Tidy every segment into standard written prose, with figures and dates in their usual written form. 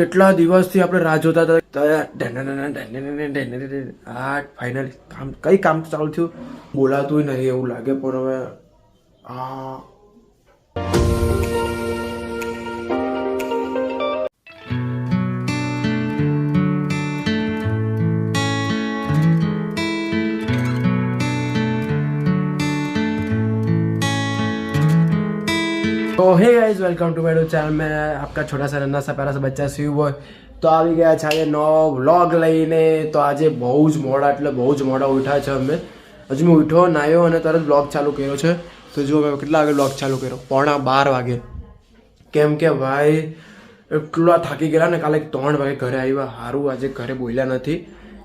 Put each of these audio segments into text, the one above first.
કેટલા દિવસથી આપણે રાહ જોતા હતા. ફાઇનલી કઈ કામ ચાલુ થયું બોલાતું નહીં એવું લાગે, પણ હવે આ तो hey guys, welcome to my channel में आपका छोटा सा नन्हा सा प्यारा सा बच्चा शिव बॉय. તો આવી ગયા છે આજે નવો વ્લોગ લઈને. તો આજે બહુ જ મોડા ઉઠ્યા છે અમે. હજુ મેં ઉઠ્યો નાહ્યો અને તરત વ્લોગ ચાલુ કર્યો છે. તો જો કેટલા વાગે વ્લોગ ચાલુ કર્યો? 11:15 વાગે. કેમ કે ભાઈ એટલા થાકી ગયેલા ને. કાલે 3 વાગે ઘરે આવ્યા. સારું આજે ઘરે બોલ્યા નથી.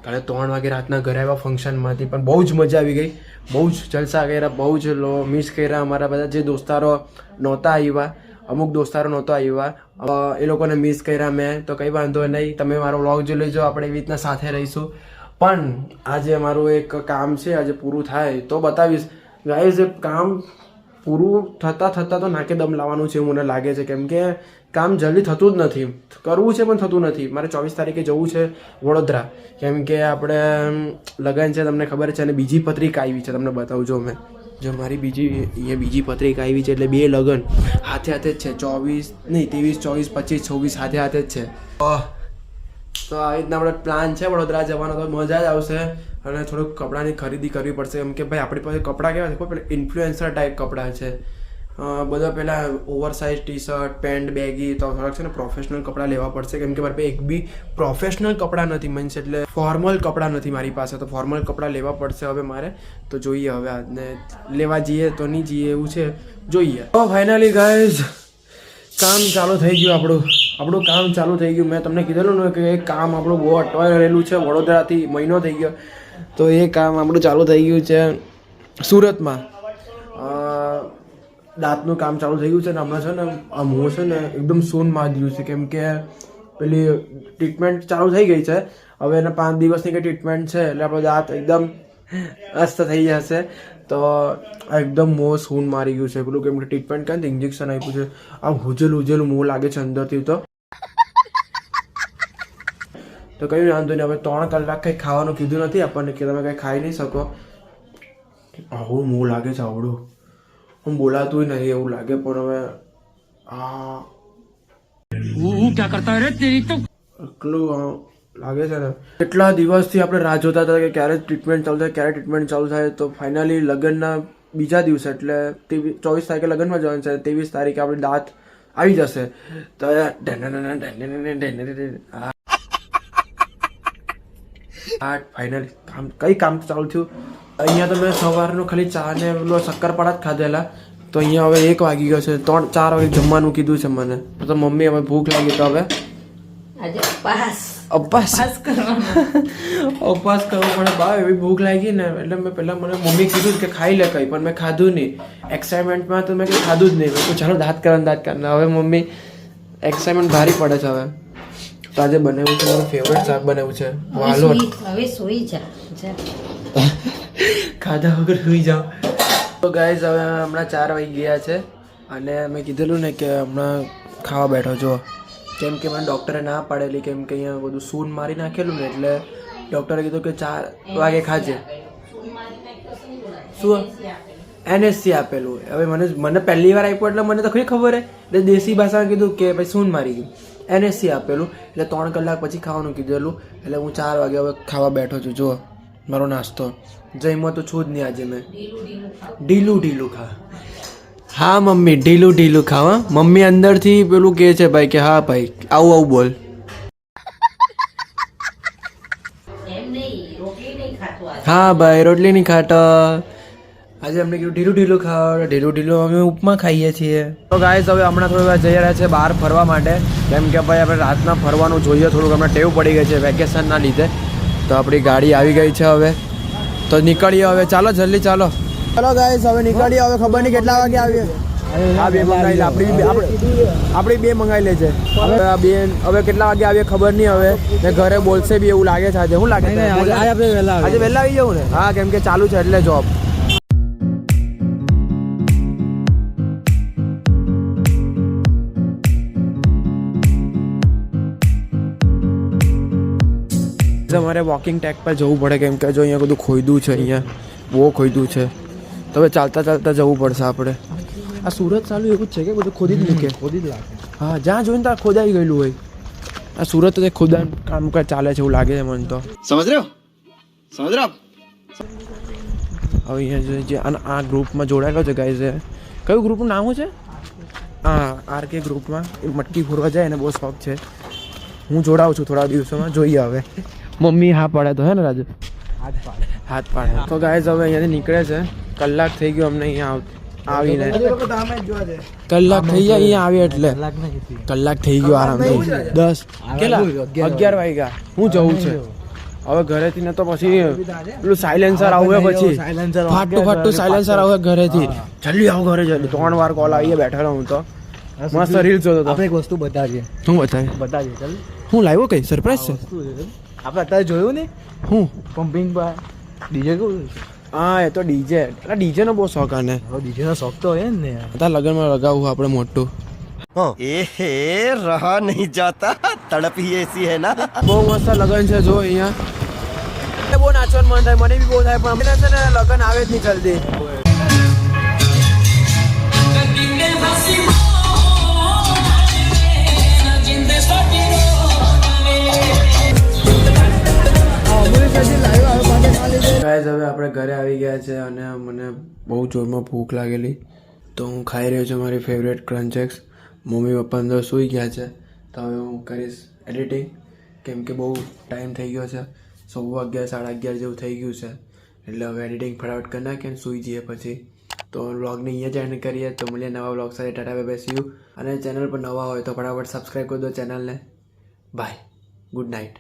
કાલે 3 વાગે રાતના ઘરે આવ્યા ફંક્શનમાંથી, પણ બહુ જ મજા આવી ગઈ. બહુ જ જલસા કર્યા, બહુ જ મિસ કર્યા અમારા બધા જે દોસ્તારો નહોતા આવ્યા. અમુક દોસ્તારો નહોતા આવ્યા, એ લોકોને મિસ કર્યા મેં. તો કંઈ વાંધો નહીં, તમે મારો વ્લોગ જોઈ લેજો. આપણે એવી રીતના સાથે રહીશું. પણ આજે મારું એક કામ છે, આજે પૂરું થાય તો બતાવીશ ગાઈઝ. એ કામ પૂરું થતાં તો નાકે દમ લાવવાનું છે મને લાગે છે. કેમ કે કામ જલ્દી થતું જ નથી. કરવું છે પણ થતું નથી. મારે 24 તારીખે જવું છે વડોદરા. કેમ કે આપણે લગ્ન છે, તમને ખબર છે. અને બીજી પત્રિકા આવી છે, તમને બતાવું જો મેં. જો મારી બીજી પત્રિકા આવી છે, એટલે 2 લગ્ન હાથે જ છે. 23 નહીં, 23, 24, 25, 26 હાથે જ છે. તો આવી રીતના આપણે પ્લાન છે વડોદરા જવાનો. તો મજા જ આવશે. અને થોડુંક કપડાની ખરીદી કરવી પડશે. કેમ કે ભાઈ આપણી પાસે કપડાં કેવા છે, પેલા ઇન્ફ્લુએન્સર ટાઈપ કપડાં છે. બધા પહેલાં oversize T shirt, pant, baggy. તો થોડાક છે ને પ્રોફેશનલ કપડાં લેવા પડશે. કેમ કે મારી પાસે એક બી પ્રોફેશનલ કપડાં નથી, મીન્સ એટલે ફોર્મલ કપડાં નથી મારી પાસે. તો ફોર્મલ કપડાં લેવા પડશે હવે મારે. તો જોઈએ હવે આજને લેવા જઈએ તો નહીં જઈએ એવું છે, જોઈએ. તો ફાઇનલી ગાઈઝ કામ ચાલુ થઈ ગયું. આપણું કામ ચાલુ થઈ ગયું. મેં તમને કીધેલું ને કે એક કામ આપણું બહુ અટવાઈ રહેલું છે. વડોદરાથી મહિનો થઈ ગયો. તો એ કામ આપણું ચાલુ થઈ ગયું છે સુરતમાં. દાંતનું કામ ચાલુ થઈ ગયું છે ને હમણાં છે ને હું છે ને એકદમ સૂન મારી દીધું છે. કેમ કે પેલી ટ્રીટમેન્ટ ચાલુ થઈ ગઈ છે. હવે એને 5 દિવસની કંઈ ટ્રીટમેન્ટ છે, એટલે આપણો દાંત એકદમ અસ્ત થઈ જશે. તો એકદમ મોં સૂન મારી ગયું છે પેલું. કેમ કે ટ્રીટમેન્ટ કરે ને ઇન્જેક્શન આપ્યું છે. આમ હુજેલું મોં લાગે છે અંદરથી. તો કયું વાંધો નહીં. હવે 3 કલાક કંઈ ખાવાનું કીધું નથી આપણને કે તમે કંઈ ખાઈ નહીં શકો. આવું મોં લાગે છે આવડું. હું બોલાતું નહીં એવું લાગે, પણ હવે એટલું લાગે છે ને. કેટલા દિવસથી આપણે રાહ જોતા હતા કે ક્યારે ટ્રીટમેન્ટ ચાલુ થાય. તો ફાઇનલી લગ્નના બીજા દિવસે એટલે 24 તારીખે લગ્નમાં જવાનું છે. 23 તારીખે આપણે દાંત આવી જશે. તો ફાઇનલી કઈ કામ ચાલુ થયું. અહીંયા તો મેં સવારનું ખાલી ચા ને પેલો શક્કરપારા જ ખાધેલા. તો અહીંયા હવે 1 વાગી ગયો છે. 3-4 વાગે જમવાનું કીધું છે મને. તો મમ્મી હવે ભૂખ લાગી તો હવે ઉપવાસ કરવો પડે. બા એવી ભૂખ લાગી ને એટલે મેં પહેલાં મને મમ્મી કીધું કે ખાઈ લે કંઈ, પણ મેં ખાધું નહીં. એક્સાઇટમેન્ટમાં તો મેં કંઈ ખાધું જ નહીં. મેં ચાલો દાંત કરવા. હવે મમ્મી એક્સાઇટમેન્ટ ભારી પડે છે હવે. તો આજે બનાવ્યું છે મારું ફેવરેટ શાક બનાવ્યું છે વાલોર. હવે સુઈ જા ખાધા વગર સુઈ જાઓ. તો ગાઈઝ હવે હમણાં 4 વાગી ગયા છે અને મેં કીધેલું ને કે હમણાં ખાવા બેઠો છો. કેમ કે મને ડૉક્ટરે ના પાડેલી. કેમ કે અહીંયા બધું સૂન મારી નાખેલું ને, એટલે ડૉક્ટરે કીધું કે 4 વાગે ખાજે. શું NSC આપેલું. હવે મને પહેલી વાર આપ્યું એટલે મને તો કંઈ ખબર હે. એટલે દેશી ભાષામાં કીધું કે ભાઈ સૂન મારી ગયું. NSC આપેલું એટલે 3 કલાક પછી ખાવાનું કીધેલું. એટલે હું 4 વાગે હવે ખાવા બેઠો છું. જુઓ મારો નાસ્તો. જઈમાં તો છું જ નહીં આજે. મેં ઢીલું ખા. હા મમ્મી ઢીલું ખાવા. મમ્મી અંદરથી પેલું કહે છે ભાઈ કે હા ભાઈ આવું બોલ. હા ભાઈ રોટલી નહીં ખાતો. આજે અમને કીધું ઢીલું ખાવા. અમે ઉપમા ખાઈએ છીએ. તો ગાઈસ હવે હમણાં થોડી વાર જઈ રહ્યા છે બહાર ફરવા માટે. કેમ કે ભાઈ આપણે રાતના ફરવાનું જોઈએ થોડુંક. હમણાં ટેવ પડી ગઈ છે વેકેશનના લીધે. તો આપણી ગાડી આવી ગઈ છે હવે. તો નીકળીએ હવે. ચાલો જલ્દી ચાલો ગાઈસ હવે નીકળીએ. હવે ખબર નહીં કેટલા વાગે આવીએ. આ 2 મંગાવી લે. આપણી 2 મંગાવી લેજે. હવે કેટલા વાગે આવીએ ખબર નહીં. હવે ને ઘરે બોલશે બી એવું લાગે છે આજે. શું લાગે છે આજે વહેલા આવી જવું ને? હા કેમ કે ચાલુ છે એટલે જોબ. અમારે વોકિંગ ટ્રેક પર જવું પડે કેમ કે જો અહીંયા બધું ખોઈદું છે, અહીંયા બહુ ખોઈદું છે, તો હવે ચાલતા ચાલતા જવું પડશે આપણે. આ સુરત ચાલુ એવું જ છે કે બધું ખોદી જ મૂકે, ખોદી જ લાગે. હા, જ્યાં જોઈને ત્યાં ખોદાઈ ગયેલું હોય. આ સુરત તો ખોદા કામ ચાલે છે એવું લાગે છે મને તો. સમજ રહ્યો? હવે અહીંયા જે આ ગ્રુપમાં જોડાયેલો છે ગાઈઝ, કયું ગ્રુપનું નામ છે? હા, RK ગ્રુપમાં મટકી ફોરવા જાય એને બહુ શોખ છે. હું જોડાઉં છું થોડા દિવસોમાં, જોઈએ હવે. મમ્મી હા પાડે તો હે ને રાજુ? હાથ પાડે. તો ગાઈઝ હવે અહીંયાથી નીકળે છે. કલાક થઈ ગયો અમને અહીંયા આવીને. કલાક થઈ જાય અહીંયા આવી એટલે. કલાક થઈ ગયો આરામથી. 10 કેટલા 11 વાગ્યા. હું જવું છે હવે ઘરેથી ને તો પછી પેલું સાયલેન્સર આવે પછી ફાટું સાયલેન્સર આવે ઘરેથી. જલ્દી આવો ઘરે જલ્દી. 3 વાર કોલ આવીએ બેઠેલો હું તો મસ્ત રીલ્સ જોતો હતો. આપણે એક વસ્તુ બતાવીએ. શું બતાવીએ? ચાલ હું લાવ્યો કઈ સરપ્રાઈઝ છે આપણે અત્યારે જોયું ને હું પમ્પિંગ પર ડીજે કેવું? હા એ તો ડીજે. ડીજે નો બહુ શોખ આને. ડીજે નો શોખ તો હોય ને. અત્યારે લગ્નમાં લગાવવું આપણે મોટું. रहा नहीं जाता तड़प ही ऐसी है ना. બહુ મસ્ત લગન છે જો અહીંયા. બહુ નાચવાનું મન થાય, મને બી બહુ થાય, પણ અમને છે ને લગન આવે જ નહીં જલ્દી. ગાઈઝ હવે આપણે ઘરે આવી ગયા છે અને મને બહુ જોરમાં ભૂખ લાગેલી, તો હું ખાઈ રહ્યો છું મારી ફેવરેટ ક્રન્ચેક્સ. મમ્મી પપ્પા અંદર સૂઈ ગયા છે, તો હવે હું કરીશ એડિટિંગ કેમ કે બહુ ટાઈમ થઈ ગયો છે. 11:15 11:30 જેવું થઈ ગયું છે, એટલે હવે એડિટિંગ ફટાફટ કરી નાખીએ સૂઈ જઈએ પછી. તો વ્લોગને અહીંયા જ એન્ડ કરીએ. તો મળીએ નવા વ્લોગ સાથે. Tata bye bye, see you. અને ચેનલ પર નવા હોય તો ફટાફટ સબસ્ક્રાઈબ કરી દો ચેનલને. Bye, good night.